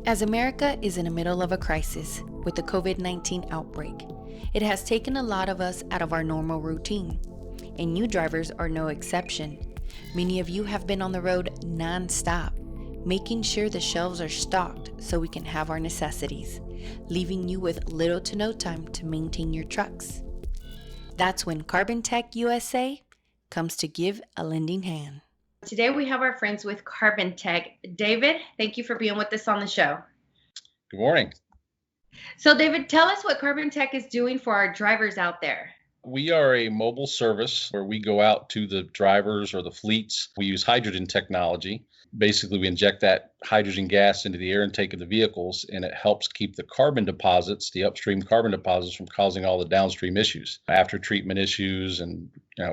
As America is in the middle of a crisis with the COVID-19 outbreak, it has taken a lot of us out of our normal routine, and you drivers are no exception. Many of you have been on the road non-stop, making sure the shelves are stocked so we can have our necessities, leaving you with little to no time to maintain your trucks. That's when CarbonTek USA comes to give a lending hand. Today we have our friends with CarbonTek. David, thank you for being with us on the show. Good morning. So David, tell us what CarbonTek is doing for our drivers out there. We are a mobile service where we go out to the drivers or the fleets. We use hydrogen technology. Basically, we inject that hydrogen gas into the air intake of the vehicles, and it helps keep the carbon deposits, the upstream carbon deposits, from causing all the downstream issues, after treatment issues, and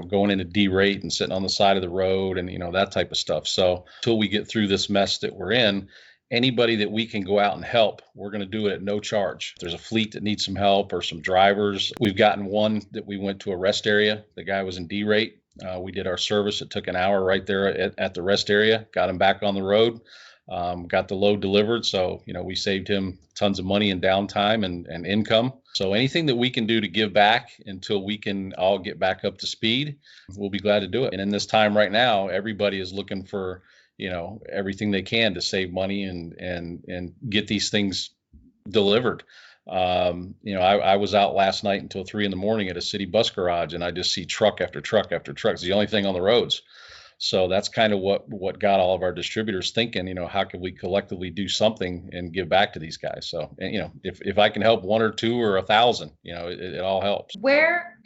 going into derate and sitting on the side of the road, and that type of stuff. So until we get through this mess that we're in, anybody that we can go out and help, we're going to do it at no charge. If there's a fleet that needs some help or some drivers, we've gotten one that we went to a rest area. The guy was in derate. We did our service. It took an hour right there at the rest area, got him back on the road, got the load delivered. So, we saved him tons of money and downtime and income. So anything that we can do to give back until we can all get back up to speed, we'll be glad to do it. And in this time right now, everybody is looking for, everything they can to save money and get these things delivered. I was out last night until 3 a.m. at a city bus garage, and I just see truck after truck after truck. It's the only thing on the roads. So that's kind of what got all of our distributors thinking, how can we collectively do something and give back to these guys? So, if I can help one or two or 1,000, it all helps. Where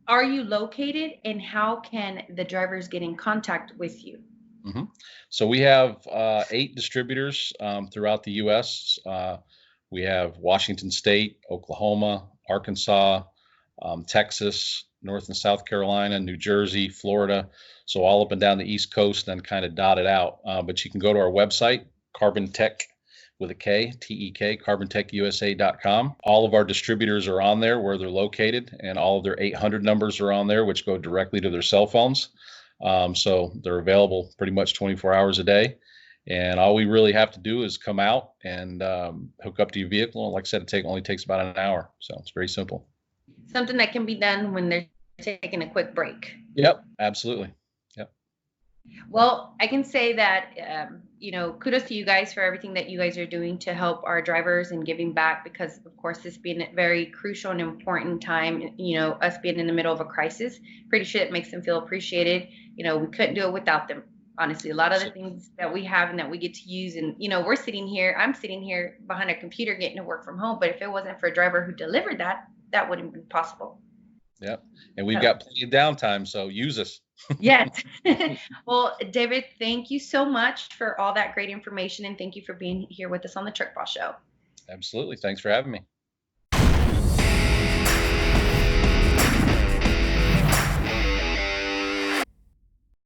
are you located, and how can the drivers get in contact with you? Mm-hmm. So we have 8 distributors throughout the U.S. We have Washington State, Oklahoma, Arkansas, Texas, North and South Carolina, New Jersey, Florida. So all up and down the East Coast and kind of dotted out. But you can go to our website, CarbonTek with a K, T-E-K, CarbonTekUSA.com. All of our distributors are on there where they're located, and all of their 800 numbers are on there, which go directly to their cell phones. So they're available pretty much 24 hours a day. And all we really have to do is come out and hook up to your vehicle. And like I said, it only takes about an hour. So it's very simple. Something that can be done when they're taking a quick break. Yep, absolutely. Yep. Well, I can say that, kudos to you guys for everything that you guys are doing to help our drivers and giving back, because, of course, this being a very crucial and important time, us being in the middle of a crisis, pretty sure it makes them feel appreciated. We couldn't do it without them. Honestly, a lot of the things that we have and that we get to use, and I'm sitting here behind a computer getting to work from home, but if it wasn't for a driver who delivered that wouldn't be possible. Yep. And we've got plenty of downtime, so use us. Yes. Well, David, thank you so much for all that great information, and thank you for being here with us on the Puterbaugh Show. Absolutely. Thanks for having me.